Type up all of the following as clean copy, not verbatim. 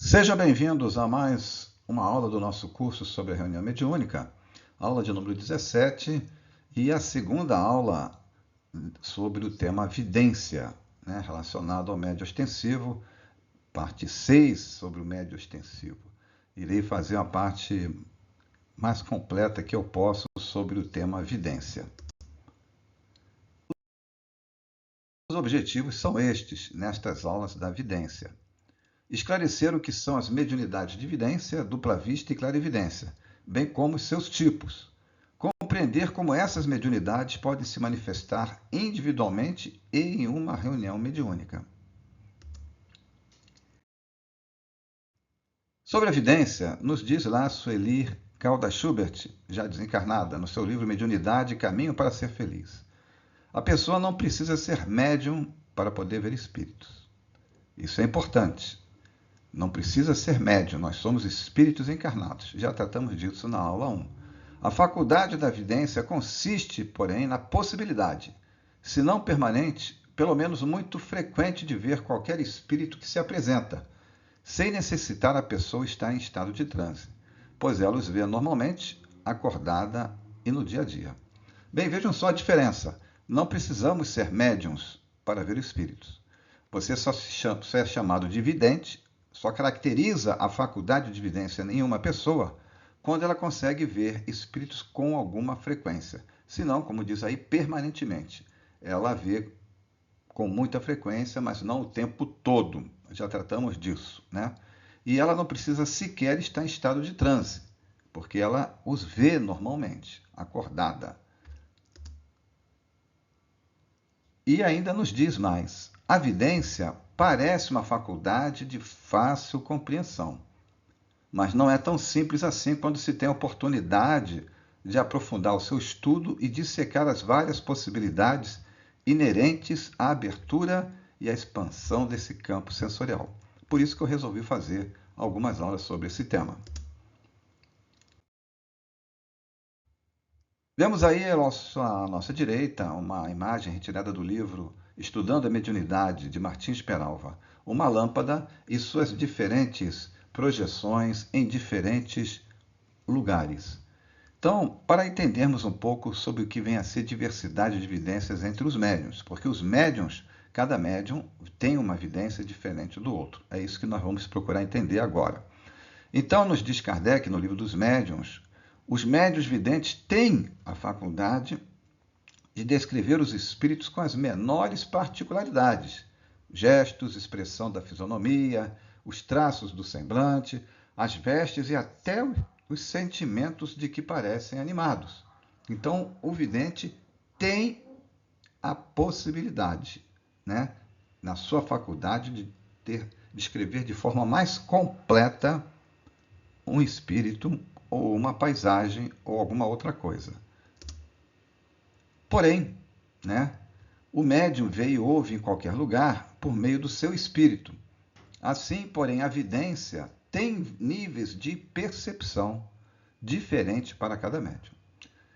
Sejam bem-vindos a mais uma aula do nosso curso sobre a reunião mediúnica, aula de número 17 e a segunda aula sobre o tema vidência, relacionado ao médio ostensivo, parte 6 sobre o médio ostensivo. Irei fazer uma parte mais completa que eu posso sobre o tema vidência. Os objetivos são estes nestas aulas da vidência. Esclarecer o que são as mediunidades de vidência, dupla vista e clarividência, bem como os seus tipos. Compreender como essas mediunidades podem se manifestar individualmente e em uma reunião mediúnica. Sobre a vidência, nos diz lá Sueli Caldas Schubert, já desencarnada, no seu livro Mediunidade, Caminho para Ser Feliz. A pessoa não precisa ser médium para poder ver espíritos. Isso é importante. Não precisa ser médium, nós somos espíritos encarnados. Já tratamos disso na aula 1. A faculdade da vidência consiste, porém, na possibilidade, se não permanente, pelo menos muito frequente, de ver qualquer espírito que se apresenta, sem necessitar a pessoa estar em estado de transe, pois ela os vê normalmente, acordada e no dia a dia. Bem, vejam só a diferença. Não precisamos ser médiums para ver espíritos. Você só é chamado de vidente, só caracteriza a faculdade de vidência em uma pessoa quando ela consegue ver espíritos com alguma frequência. Se não, como diz aí, permanentemente. Ela vê com muita frequência, mas não o tempo todo. Já tratamos disso, né? E ela não precisa sequer estar em estado de transe, porque ela os vê normalmente, acordada. E ainda nos diz mais: a vidência parece uma faculdade de fácil compreensão, mas não é tão simples assim quando se tem a oportunidade de aprofundar o seu estudo e dissecar as várias possibilidades inerentes à abertura e à expansão desse campo sensorial. Por isso que eu resolvi fazer algumas aulas sobre esse tema. Vemos aí à nossa direita uma imagem retirada do livro Estudando a Mediunidade, de Martins Peralva, uma lâmpada e suas diferentes projeções em diferentes lugares. Então, para entendermos um pouco sobre o que vem a ser diversidade de vidências entre os médiuns, porque os médiuns, cada médium tem uma vidência diferente do outro. É isso que nós vamos procurar entender agora. Então, nos diz Kardec, no livro dos médiuns, os médiuns videntes têm a faculdade de descrever os espíritos com as menores particularidades, gestos, expressão da fisionomia, os traços do semblante, as vestes e até os sentimentos de que parecem animados. Então, o vidente tem a possibilidade, na sua faculdade, de descrever de forma mais completa um espírito ou uma paisagem ou alguma outra coisa. Porém, o médium vê e ouve em qualquer lugar por meio do seu espírito. Assim, porém, a vidência tem níveis de percepção diferentes para cada médium,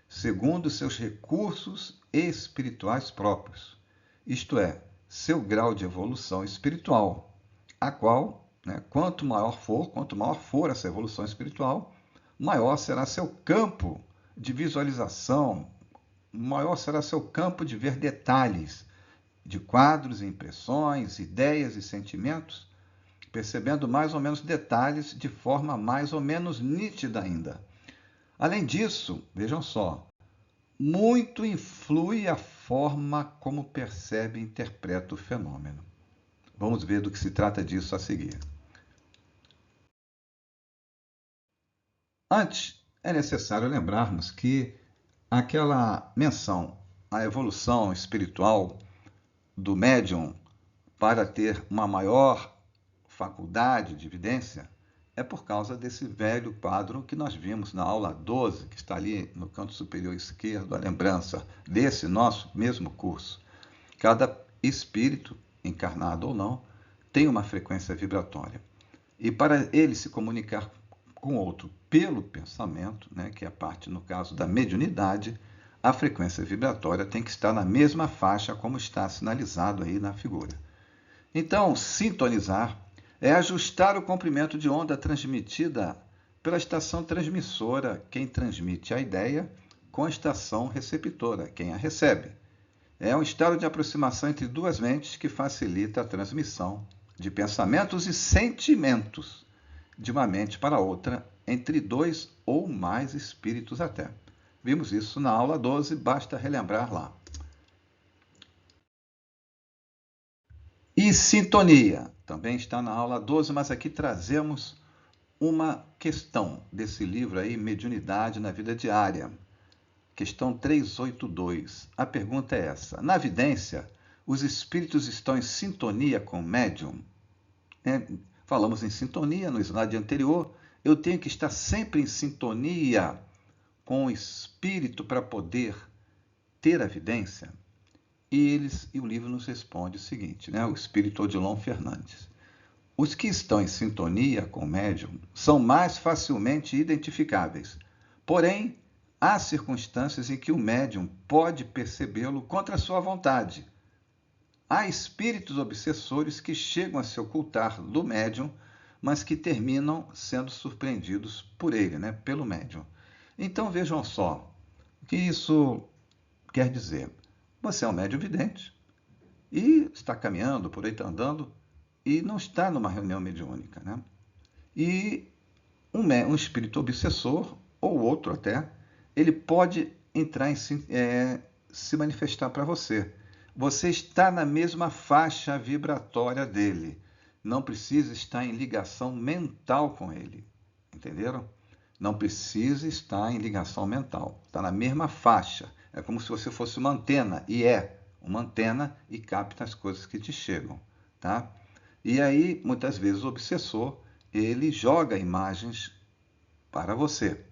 segundo seus recursos espirituais próprios, isto é, seu grau de evolução espiritual, a qual, quanto maior for essa evolução espiritual, maior será seu campo de visualização, maior será seu campo de ver detalhes de quadros, impressões, ideias e sentimentos, percebendo mais ou menos detalhes de forma mais ou menos nítida ainda. Além disso, vejam só, muito influi a forma como percebe e interpreta o fenômeno. Vamos ver do que se trata disso a seguir. Antes, é necessário lembrarmos que aquela menção à evolução espiritual do médium para ter uma maior faculdade de vidência é por causa desse velho quadro que nós vimos na aula 12, que está ali no canto superior esquerdo, a lembrança desse nosso mesmo curso. Cada espírito, encarnado ou não, tem uma frequência vibratória. E para ele se comunicar com outro pelo pensamento, que é a parte, no caso, da mediunidade, a frequência vibratória tem que estar na mesma faixa como está sinalizado aí na figura. Então, sintonizar É ajustar o comprimento de onda transmitida pela estação transmissora, quem transmite a ideia, com a estação receptora, quem a recebe. É um estado de aproximação entre duas mentes que facilita a transmissão de pensamentos e sentimentos de uma mente para outra, entre dois ou mais espíritos até. Vimos isso na aula 12, basta relembrar lá. E sintonia, também está na aula 12, mas aqui trazemos uma questão desse livro aí, Mediunidade na Vida Diária. Questão 382. A pergunta é essa: na vidência, os espíritos estão em sintonia com o médium? Falamos em sintonia no slide anterior. Eu tenho que estar sempre em sintonia com o espírito para poder ter a vidência? E o livro nos responde o seguinte, o espírito Odilon Fernandes. Os que estão em sintonia com o médium são mais facilmente identificáveis. Porém, há circunstâncias em que o médium pode percebê-lo contra a sua vontade. Há espíritos obsessores que chegam a se ocultar do médium, mas que terminam sendo surpreendidos por ele, pelo médium. Então vejam só, o que isso quer dizer? Você é um médium vidente e está caminhando, por aí está andando, e não está numa reunião mediúnica. E um espírito obsessor, ou outro até, ele pode entrar se manifestar para você. Você está na mesma faixa vibratória dele. Não precisa estar em ligação mental com ele. Entenderam? Não precisa estar em ligação mental. Está na mesma faixa. É como se você fosse uma antena, e é uma antena e capta as coisas que te chegam. Tá? E aí, muitas vezes, o obsessor, ele joga imagens para você.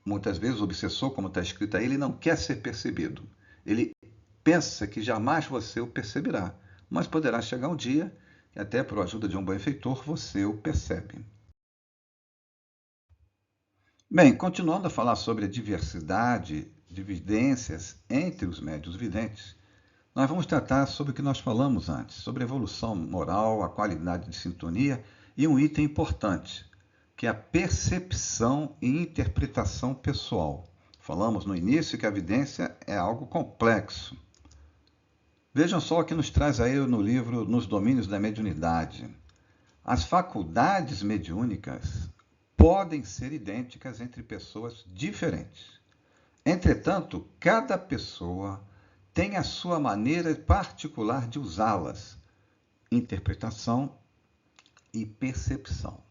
Muitas vezes, o obsessor, como está escrito aí, ele não quer ser percebido. Ele pensa que jamais você o perceberá, mas poderá chegar um dia, e até por ajuda de um benfeitor, você o percebe. Bem, continuando a falar sobre a diversidade de evidências entre os médiuns videntes, nós vamos tratar sobre o que nós falamos antes, sobre a evolução moral, a qualidade de sintonia e um item importante, que é a percepção e interpretação pessoal. Falamos no início que a evidência é algo complexo. Vejam só o que nos traz aí no livro Nos Domínios da Mediunidade. As faculdades mediúnicas podem ser idênticas entre pessoas diferentes. Entretanto, cada pessoa tem a sua maneira particular de usá-las, interpretação e percepção.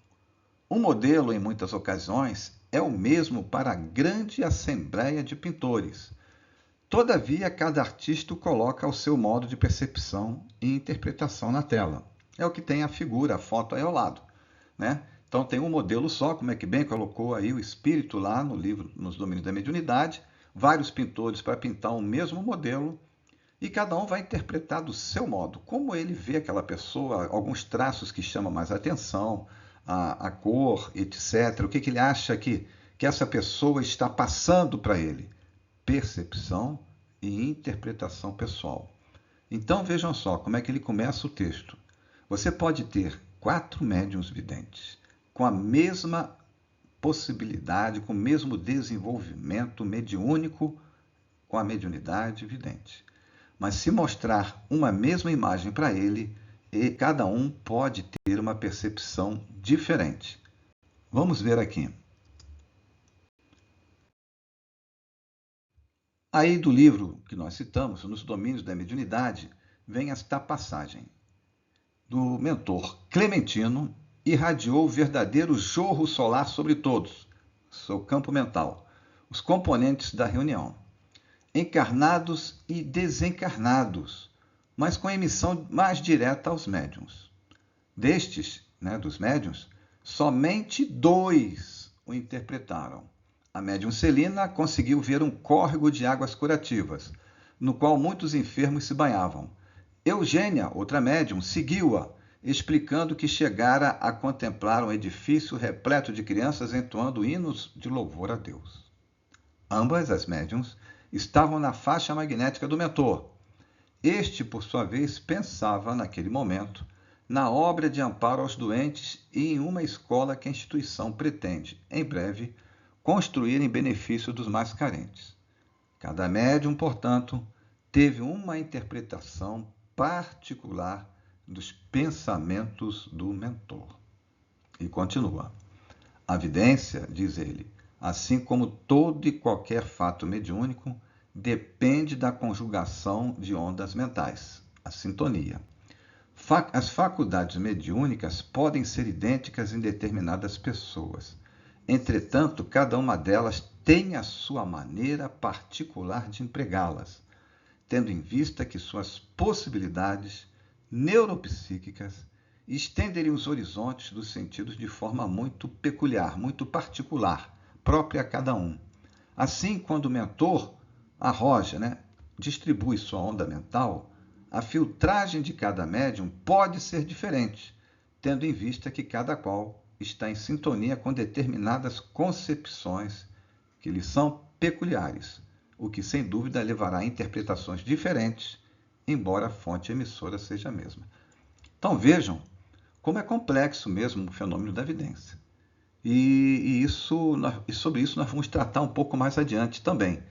O modelo, em muitas ocasiões, é o mesmo para a grande assembleia de pintores. Todavia, cada artista coloca o seu modo de percepção e interpretação na tela. É o que tem a figura, a foto aí ao lado. Então tem um modelo só, como é que bem colocou aí o espírito lá no livro Nos Domínios da Mediunidade, vários pintores para pintar o mesmo modelo, e cada um vai interpretar do seu modo, como ele vê aquela pessoa, alguns traços que chamam mais atenção, a cor, etc. O que ele acha que essa pessoa está passando para ele. Percepção e interpretação pessoal. Então vejam só como é que ele começa o texto. Você pode ter 4 médiuns videntes, com a mesma possibilidade, com o mesmo desenvolvimento mediúnico, com a mediunidade vidente. Mas se mostrar uma mesma imagem para ele, cada um pode ter uma percepção diferente. Vamos ver aqui. Aí do livro que nós citamos, Nos Domínios da Mediunidade, vem esta passagem. Do mentor Clementino, irradiou o verdadeiro jorro solar sobre todos, seu campo mental, os componentes da reunião, encarnados e desencarnados, mas com emissão mais direta aos médiuns. Destes, dos médiuns, somente 2 o interpretaram. A médium Celina conseguiu ver um córrego de águas curativas, no qual muitos enfermos se banhavam. Eugênia, outra médium, seguiu-a, explicando que chegara a contemplar um edifício repleto de crianças entoando hinos de louvor a Deus. Ambas as médiums estavam na faixa magnética do mentor. Este, por sua vez, pensava, naquele momento, na obra de amparo aos doentes e em uma escola que a instituição pretende, em breve, construir em benefício dos mais carentes. Cada médium, portanto, teve uma interpretação particular dos pensamentos do mentor. E continua. A vidência, diz ele, assim como todo e qualquer fato mediúnico, depende da conjugação de ondas mentais, a sintonia. As faculdades mediúnicas podem ser idênticas em determinadas pessoas. Entretanto, cada uma delas tem a sua maneira particular de empregá-las, tendo em vista que suas possibilidades neuropsíquicas estenderem os horizontes dos sentidos de forma muito peculiar, muito particular, própria a cada um. Assim, quando o mentor arroja, distribui sua onda mental, a filtragem de cada médium pode ser diferente, tendo em vista que cada qual está em sintonia com determinadas concepções que lhe são peculiares, o que sem dúvida levará a interpretações diferentes, embora a fonte emissora seja a mesma. Então vejam como é complexo mesmo o fenômeno da evidência. E sobre isso nós vamos tratar um pouco mais adiante também.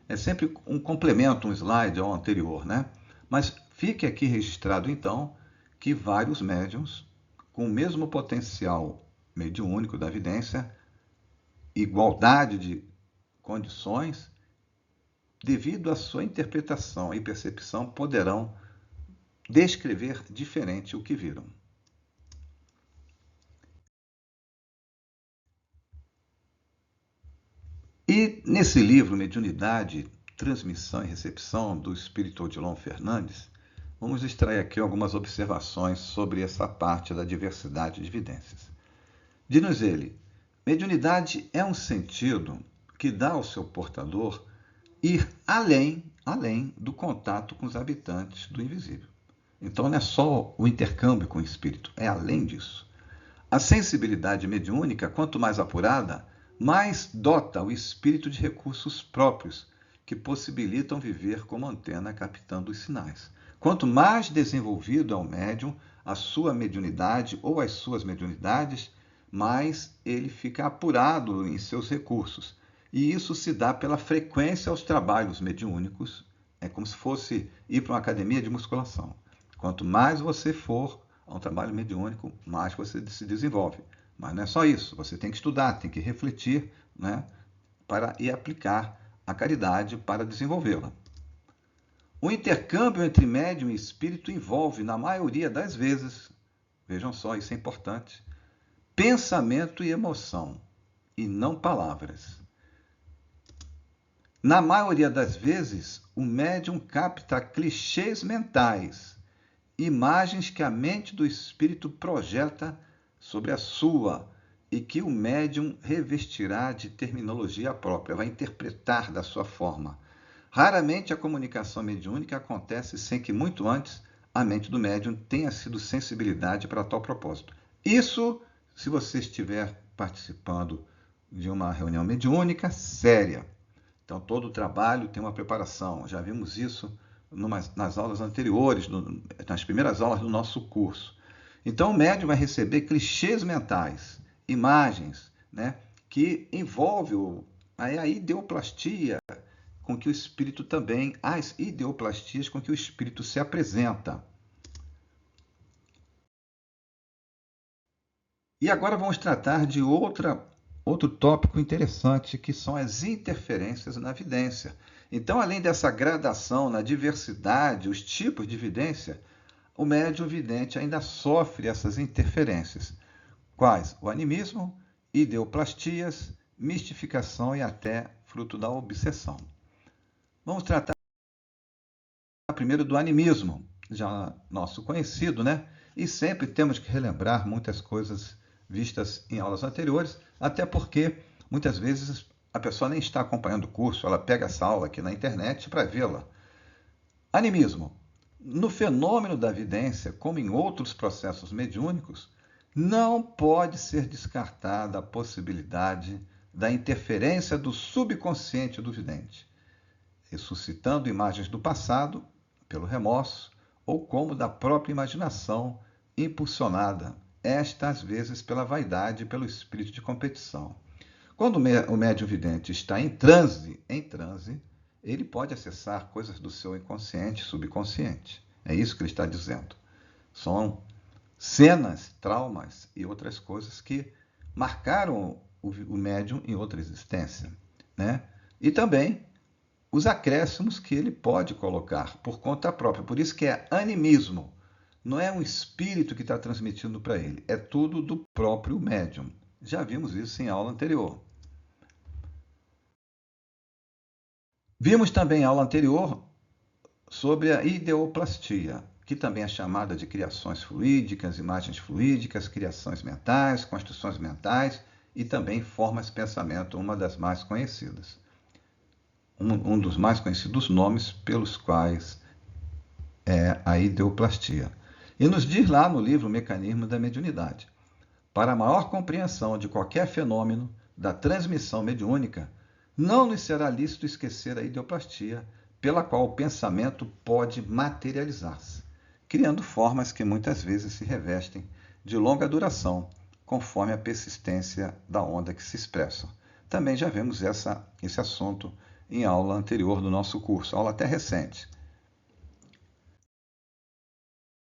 É sempre um complemento, um slide ao anterior, né? Mas fique aqui registrado, então, que vários médiuns, com o mesmo potencial mediúnico da evidência, igualdade de condições, devido à sua interpretação e percepção, poderão descrever diferente o que viram. E nesse livro, Mediunidade, Transmissão e Recepção, do espírito Odilon Fernandes, vamos extrair aqui algumas observações sobre essa parte da diversidade de evidências. Diz-nos ele, mediunidade é um sentido que dá ao seu portador ir além do contato com os habitantes do invisível. Então não é só o intercâmbio com o espírito, é além disso. A sensibilidade mediúnica, quanto mais apurada, mais dota o espírito de recursos próprios, que possibilitam viver como antena captando os sinais. Quanto mais desenvolvido é o médium, a sua mediunidade ou as suas mediunidades, mais ele fica apurado em seus recursos. E isso se dá pela frequência aos trabalhos mediúnicos. É como se fosse ir para uma academia de musculação. Quanto mais você for a um trabalho mediúnico, mais você se desenvolve. Mas não é só isso. Você tem que estudar, tem que refletir, e aplicar a caridade para desenvolvê-la. O intercâmbio entre médium e espírito envolve, na maioria das vezes, vejam só, isso é importante, pensamento e emoção, e não palavras. Na maioria das vezes, o médium capta clichês mentais, imagens que a mente do espírito projeta sobre a sua e que o médium revestirá de terminologia própria, vai interpretar da sua forma. Raramente a comunicação mediúnica acontece sem que, muito antes, a mente do médium tenha sido sensibilidade para tal propósito. Isso se você estiver participando de uma reunião mediúnica séria. Então, todo o trabalho tem uma preparação. Já vimos isso nas aulas anteriores, nas primeiras aulas do nosso curso. Então, o médium vai receber clichês mentais, imagens, que envolvem a ideoplastia com que o espírito também, as ideoplastias com que o espírito se apresenta. E agora vamos tratar de outro tópico interessante, que são as interferências na evidência. Então, além dessa gradação na diversidade, os tipos de evidência, o médium vidente ainda sofre essas interferências. Quais? O animismo, ideoplastias, mistificação e até fruto da obsessão. Vamos tratar primeiro do animismo, já nosso conhecido, E sempre temos que relembrar muitas coisas vistas em aulas anteriores, até porque muitas vezes a pessoa nem está acompanhando o curso, ela pega essa aula aqui na internet para vê-la. Animismo. No fenômeno da evidência, como em outros processos mediúnicos, não pode ser descartada a possibilidade da interferência do subconsciente do vidente, ressuscitando imagens do passado pelo remorso ou como da própria imaginação impulsionada, esta às vezes pela vaidade e pelo espírito de competição. Quando o médium vidente está em transe, ele pode acessar coisas do seu inconsciente, subconsciente. É isso que ele está dizendo. São cenas, traumas e outras coisas que marcaram o médium em outra existência, né? E também os acréscimos que ele pode colocar por conta própria. Por isso que é animismo. Não é um espírito que está transmitindo para ele. É tudo do próprio médium. Já vimos isso em aula anterior. Vimos também em aula anterior sobre a ideoplastia, que também é chamada de criações fluídicas, imagens fluídicas, criações mentais, construções mentais e também formas de pensamento, uma das mais conhecidas. Um dos mais conhecidos nomes pelos quais é a ideoplastia. E nos diz lá no livro Mecanismo da Mediunidade: para a maior compreensão de qualquer fenômeno da transmissão mediúnica, não nos será lícito esquecer a ideoplastia, pela qual o pensamento pode materializar-se, criando formas que muitas vezes se revestem de longa duração, conforme a persistência da onda que se expressa. Também já vimos esse assunto em aula anterior do nosso curso, aula até recente.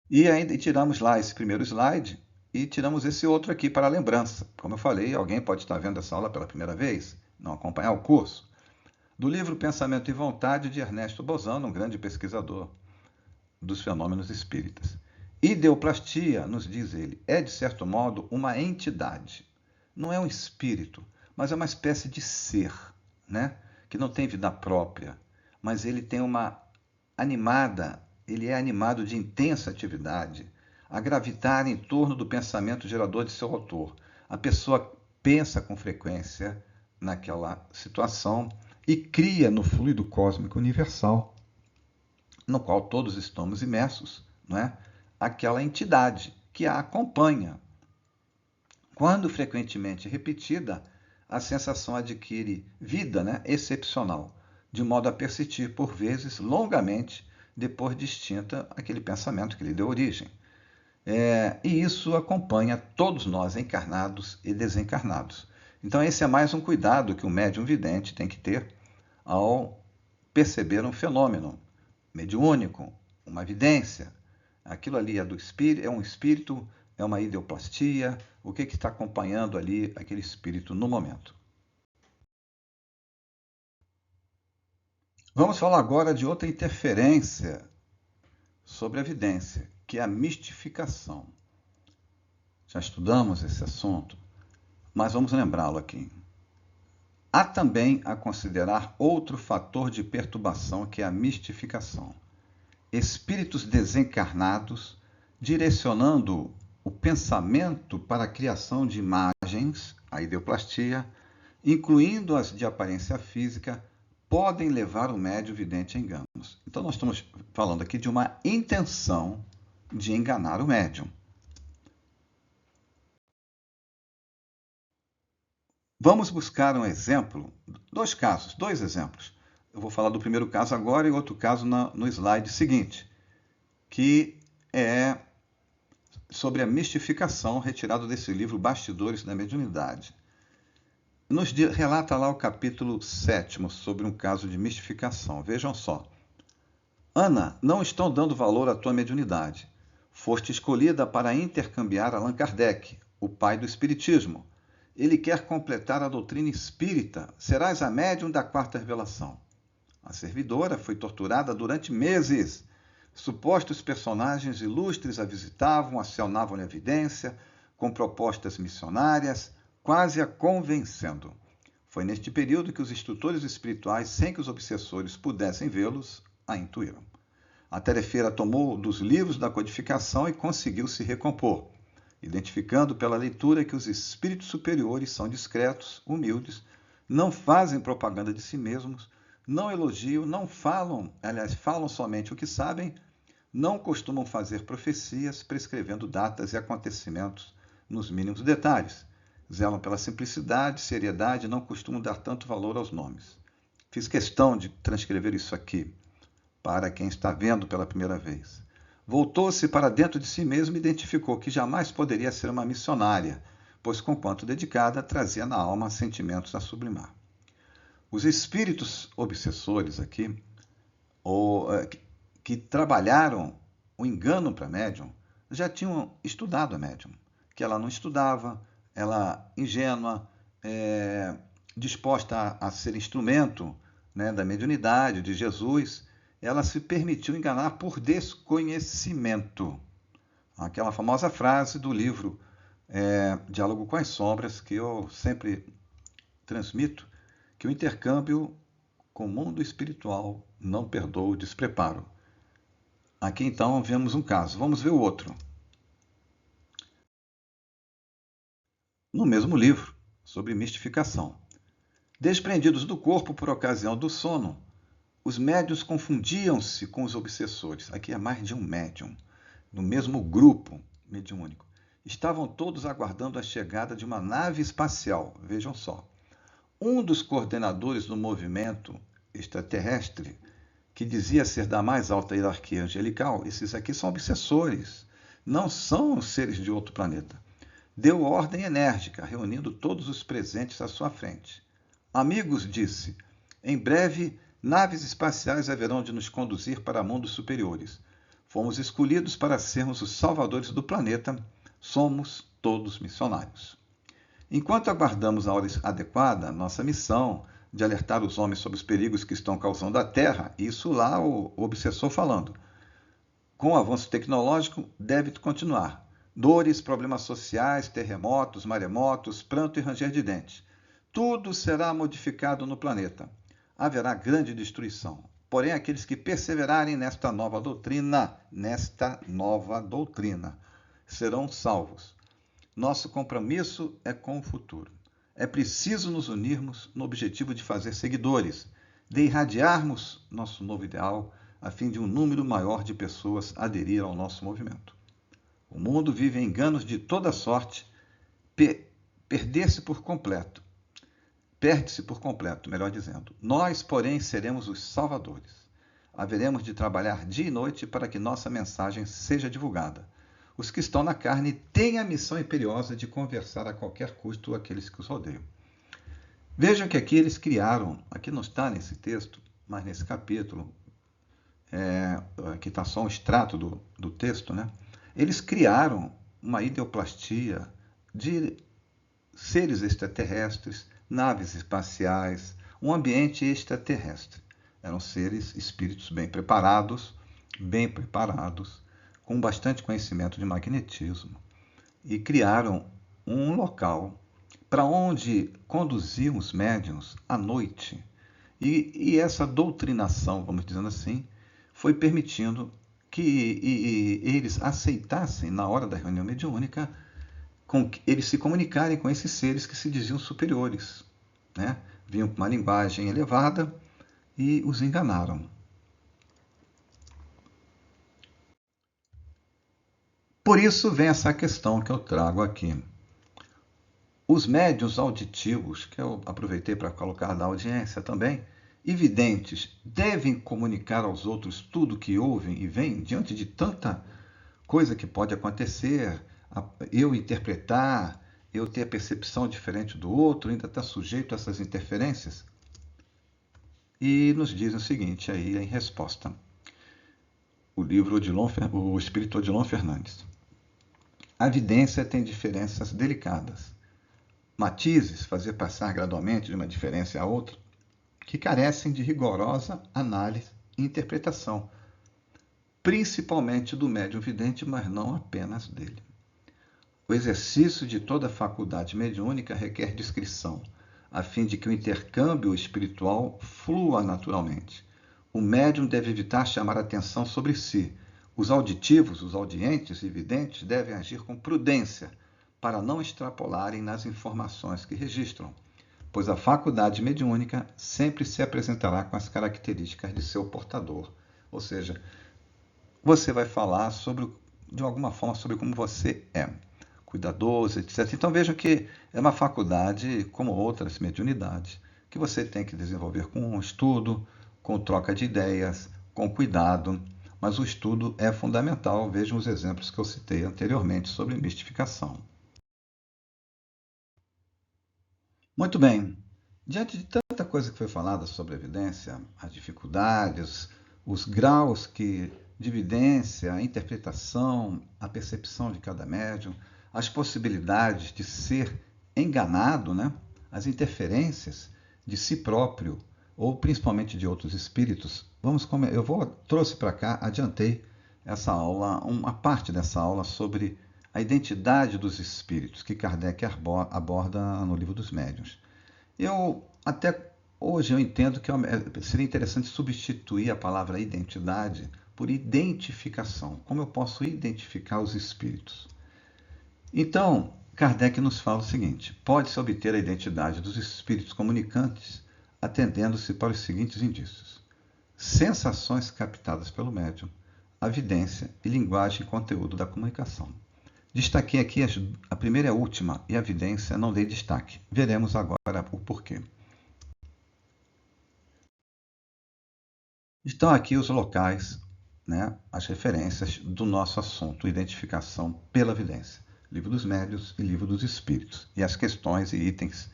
E ainda tiramos lá esse primeiro slide e tiramos esse outro aqui para a lembrança. Como eu falei, alguém pode estar vendo essa aula pela primeira vez, não acompanhar o curso. Do livro Pensamento e Vontade, de Ernesto Bozano, um grande pesquisador dos fenômenos espíritas. Ideoplastia, nos diz ele, é de certo modo uma entidade. Não é um espírito, mas é uma espécie de ser, né? Que não tem vida própria, mas ele tem ele é animado de intensa atividade, a gravitar em torno do pensamento gerador de seu autor. A pessoa pensa com frequência naquela situação e cria no fluido cósmico universal, no qual todos estamos imersos, não é? Aquela entidade que a acompanha. Quando frequentemente repetida, a sensação adquire vida, né, excepcional, de modo a persistir por vezes longamente depois de extinta aquele pensamento que lhe deu origem. E isso acompanha todos nós, encarnados e desencarnados. Então esse é mais um cuidado que o médium vidente tem que ter ao perceber um fenômeno mediúnico, uma evidência. Aquilo ali é do espírito, é um espírito, é uma ideoplastia, o que está acompanhando ali aquele espírito no momento. Vamos falar agora de outra interferência sobre a evidência, que é a mistificação. Já estudamos esse assunto, mas vamos lembrá-lo aqui. Há também a considerar outro fator de perturbação, que é a mistificação. Espíritos desencarnados direcionando o pensamento para a criação de imagens, a ideoplastia, incluindo as de aparência física, podem levar o médium vidente a enganos. Então nós estamos falando aqui de uma intenção de enganar o médium. Vamos buscar um exemplo, dois exemplos. Eu vou falar do primeiro caso agora e outro caso no slide seguinte, que é sobre a mistificação, retirado desse livro Bastidores da Mediunidade. Nos relata lá o capítulo 7 sobre um caso de mistificação. Vejam só. Ana, não estão dando valor à tua mediunidade. Foste escolhida para intercambiar Allan Kardec, o pai do espiritismo. Ele quer completar a doutrina espírita. Serás a médium da quarta revelação. A servidora foi torturada durante meses. Supostos personagens ilustres a visitavam, acionavam-lhe a evidência, com propostas missionárias, quase a convencendo. Foi neste período que os instrutores espirituais, sem que os obsessores pudessem vê-los, a intuíram. A tarefeira tomou dos livros da codificação e conseguiu se recompor, identificando pela leitura que os espíritos superiores são discretos, humildes, não fazem propaganda de si mesmos, não elogiam, não falam, aliás, falam somente o que sabem, não costumam fazer profecias, prescrevendo datas e acontecimentos nos mínimos detalhes. Zelam pela simplicidade, seriedade, não costumam dar tanto valor aos nomes. Fiz questão de transcrever isso aqui, para quem está vendo pela primeira vez. Voltou-se para dentro de si mesmo e identificou que jamais poderia ser uma missionária, pois, conquanto dedicada, trazia na alma sentimentos a sublimar. Os espíritos obsessores aqui, que trabalharam o engano para a médium, já tinham estudado a médium, que ela não estudava, ela ingênua, disposta a ser instrumento, né, da mediunidade de Jesus, ela se permitiu enganar por desconhecimento. Aquela famosa frase do livro Diálogo com as Sombras, que eu sempre transmito, que o intercâmbio com o mundo espiritual não perdoa o despreparo. Aqui então vemos um caso. Vamos ver o outro. No mesmo livro, sobre mistificação. Desprendidos do corpo por ocasião do sono, os médiuns confundiam-se com os obsessores. Aqui é mais de um médium, no mesmo grupo mediúnico. Estavam todos aguardando a chegada de uma nave espacial. Vejam só. Um dos coordenadores do movimento extraterrestre, que dizia ser da mais alta hierarquia angelical, esses aqui são obsessores, não são seres de outro planeta, deu ordem enérgica, reunindo todos os presentes à sua frente. Amigos, disse, em breve naves espaciais haverão de nos conduzir para mundos superiores. Fomos escolhidos para sermos os salvadores do planeta, somos todos missionários. Enquanto aguardamos a hora adequada, nossa missão de alertar os homens sobre os perigos que estão causando a Terra, isso lá o obsessor falando, com o avanço tecnológico, deve continuar. Dores, problemas sociais, terremotos, maremotos, pranto e ranger de dentes. Tudo será modificado no planeta. Haverá grande destruição. Porém, aqueles que perseverarem nesta nova doutrina, serão salvos. Nosso compromisso é com o futuro. É preciso nos unirmos no objetivo de fazer seguidores, de irradiarmos nosso novo ideal, a fim de um número maior de pessoas aderir ao nosso movimento. O mundo vive enganos de toda sorte, perde-se por completo, melhor dizendo. Nós, porém, seremos os salvadores. Haveremos de trabalhar dia e noite para que nossa mensagem seja divulgada. Os que estão na carne têm a missão imperiosa de conversar a qualquer custo aqueles que os rodeiam. Vejam que aqui eles criaram, aqui não está nesse texto, mas nesse capítulo, aqui está só um extrato do texto, né? Eles criaram uma ideoplastia de seres extraterrestres, naves espaciais, um ambiente extraterrestre. Eram seres, espíritos bem preparados, com bastante conhecimento de magnetismo, e criaram um local para onde conduziam os médiuns à noite. E essa doutrinação, vamos dizendo assim, foi permitindo que eles aceitassem, na hora da reunião mediúnica, eles se comunicarem com esses seres que se diziam superiores, né? Vinham com uma linguagem elevada e os enganaram. Por isso vem essa questão que eu trago aqui. Os médiuns auditivos, que eu aproveitei para colocar da audiência também, e videntes, devem comunicar aos outros tudo o que ouvem e veem diante de tanta coisa que pode acontecer, eu interpretar, eu ter a percepção diferente do outro, ainda está sujeito a essas interferências? E nos dizem o seguinte aí em resposta. O espírito Odilon Fernandes. A vidência tem diferenças delicadas, matizes, fazer passar gradualmente de uma diferença a outra, que carecem de rigorosa análise e interpretação, principalmente do médium vidente, mas não apenas dele. O exercício de toda faculdade mediúnica requer discrição, a fim de que o intercâmbio espiritual flua naturalmente. O médium deve evitar chamar atenção sobre si. Os auditivos, os audientes e videntes devem agir com prudência, para não extrapolarem nas informações que registram, pois a faculdade mediúnica sempre se apresentará com as características de seu portador. Ou seja, você vai falar de alguma forma sobre como você é, cuidadoso, etc. Então vejam que é uma faculdade, como outras mediunidades, que você tem que desenvolver com estudo, com troca de ideias, com cuidado, mas o estudo é fundamental. Vejam os exemplos que eu citei anteriormente sobre mistificação. Muito bem. Diante de tanta coisa que foi falada sobre a evidência, as dificuldades, os graus de evidência, a interpretação, a percepção de cada médium, as possibilidades de ser enganado, né? As interferências de si próprio ou principalmente de outros espíritos, trouxe para cá, adiantei essa aula, uma parte dessa aula sobre a identidade dos espíritos que Kardec aborda no Livro dos Médiuns. Até hoje eu entendo que seria interessante substituir a palavra identidade por identificação. Como eu posso identificar os espíritos? Então, Kardec nos fala o seguinte: pode-se obter a identidade dos espíritos comunicantes atendendo-se para os seguintes indícios: sensações captadas pelo médium, a vidência e linguagem e conteúdo da comunicação. Destaquei aqui a primeira e a última, e a vidência não dei destaque. Veremos agora o porquê. Estão aqui os locais, né, as referências do nosso assunto, identificação pela vidência. Livro dos Médiuns e Livro dos Espíritos, e as questões e itens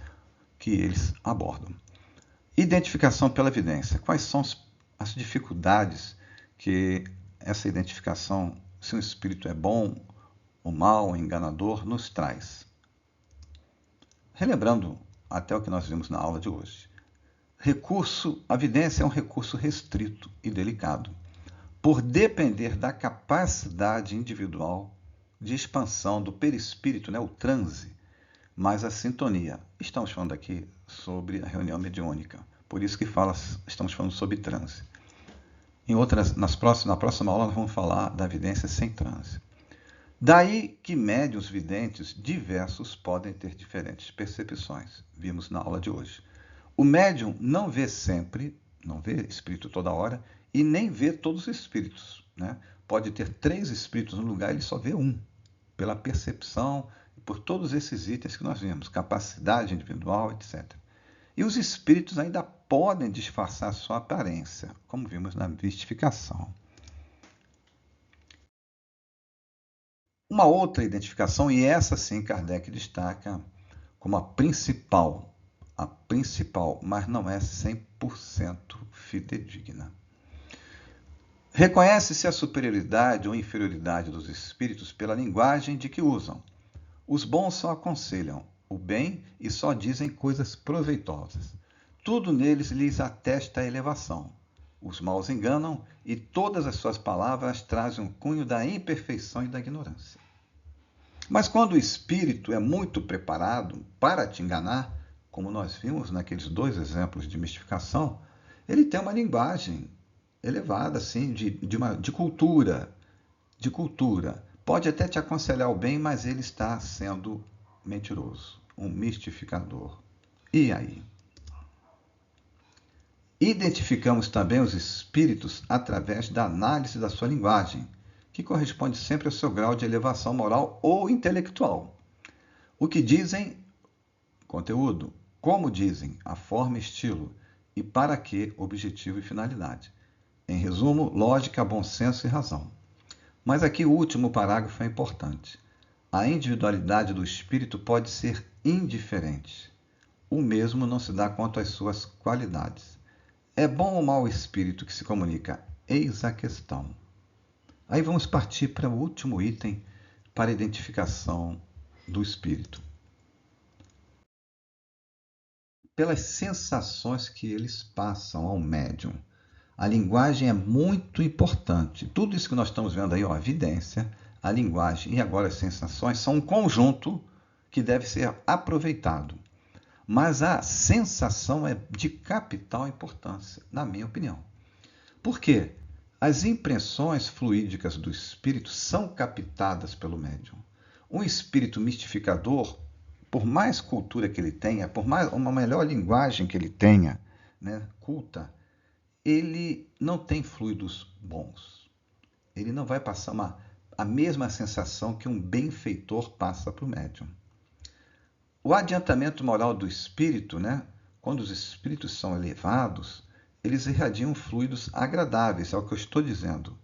que eles abordam. Identificação pela evidência. Quais são as dificuldades que essa identificação, se um espírito é bom ou mal, enganador, nos traz? Relembrando até o que nós vimos na aula de hoje. A evidência é um recurso restrito e delicado, por depender da capacidade individual de expansão do perispírito, né, o transe, mas a sintonia. Estamos falando aqui sobre a reunião mediúnica, por isso que estamos falando sobre transe. Na próxima aula nós vamos falar da evidência sem transe. Daí que médiuns videntes diversos podem ter diferentes percepções, vimos na aula de hoje. O médium não vê sempre, não vê espírito toda hora, e nem vê todos os espíritos, né? Pode ter 3 espíritos no lugar, ele só vê um, pela percepção, por todos esses itens que nós vimos, capacidade individual, etc. E os espíritos ainda podem disfarçar sua aparência, como vimos na mistificação. Uma outra identificação, e essa sim Kardec destaca como a principal, mas não é 100% fidedigna. Reconhece-se a superioridade ou inferioridade dos espíritos pela linguagem de que usam. Os bons só aconselham o bem e só dizem coisas proveitosas. Tudo neles lhes atesta a elevação. Os maus enganam e todas as suas palavras trazem um cunho da imperfeição e da ignorância. Mas quando o espírito é muito preparado para te enganar, como nós vimos naqueles 2 exemplos de mistificação, ele tem uma linguagem elevada, assim, de cultura. Pode até te aconselhar o bem, mas ele está sendo mentiroso, um mistificador. E aí? Identificamos também os espíritos através da análise da sua linguagem, que corresponde sempre ao seu grau de elevação moral ou intelectual. O que dizem, conteúdo, como dizem, a forma e estilo, e para que, objetivo e finalidade. Em resumo, lógica, bom senso e razão. Mas aqui o último parágrafo é importante. A individualidade do espírito pode ser indiferente. O mesmo não se dá quanto às suas qualidades. É bom ou mau espírito que se comunica? Eis a questão. Aí vamos partir para o último item para a identificação do espírito. Pelas sensações que eles passam ao médium. A linguagem é muito importante. Tudo isso que nós estamos vendo aí, a evidência, a linguagem e agora as sensações, são um conjunto que deve ser aproveitado. Mas a sensação é de capital importância, na minha opinião. Por quê? As impressões fluídicas do espírito são captadas pelo médium. Um espírito mistificador, por mais cultura que ele tenha, por mais uma melhor linguagem que ele tenha, né, culta, ele não tem fluidos bons. Ele não vai passar a mesma sensação que um benfeitor passa para o médium. O adiantamento moral do espírito, né, quando os espíritos são elevados, eles irradiam fluidos agradáveis, é o que eu estou dizendo.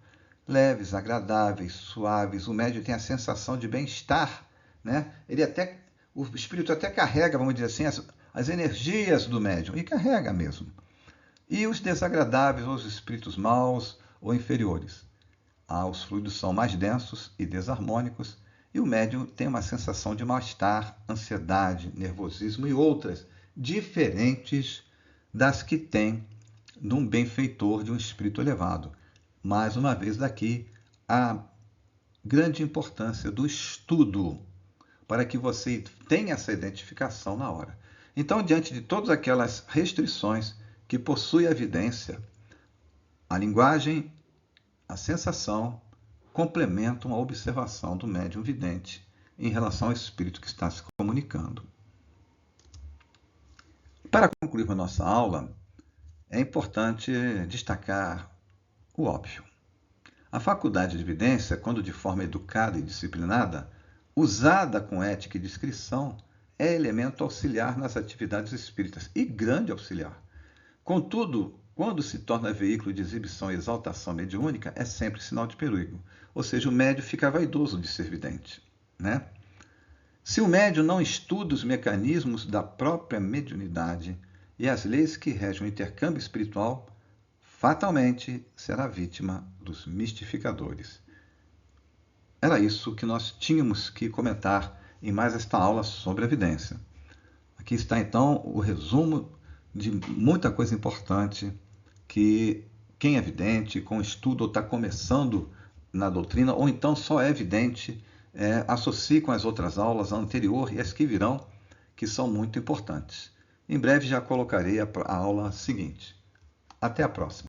leves, agradáveis, suaves. O médium tem a sensação de bem-estar, né? O espírito até carrega, vamos dizer assim, as energias do médium, e carrega mesmo. E os desagradáveis, ou os espíritos maus ou inferiores. Os fluidos são mais densos e desarmônicos, e o médium tem uma sensação de mal-estar, ansiedade, nervosismo e outras, diferentes das que tem num benfeitor de um espírito elevado. Mais uma vez daqui, a grande importância do estudo, para que você tenha essa identificação na hora. Então, diante de todas aquelas restrições que possui a evidência, a linguagem, a sensação complementam a observação do médium vidente em relação ao espírito que está se comunicando. Para concluir a nossa aula, é importante destacar o óbvio. A faculdade de evidência, quando de forma educada e disciplinada, usada com ética e discrição, é elemento auxiliar nas atividades espíritas, e grande auxiliar. Contudo, quando se torna veículo de exibição e exaltação mediúnica, é sempre sinal de perigo. Ou seja, o médium fica vaidoso de ser vidente, né? Se o médium não estuda os mecanismos da própria mediunidade e as leis que regem o intercâmbio espiritual, fatalmente será vítima dos mistificadores. Era isso que nós tínhamos que comentar em mais esta aula sobre evidência. Aqui está então o resumo de muita coisa importante que quem é vidente, com estudo ou está começando na doutrina, ou então só é vidente, associe com as outras aulas, a anterior e as que virão, que são muito importantes. Em breve já colocarei a aula seguinte. Até a próxima.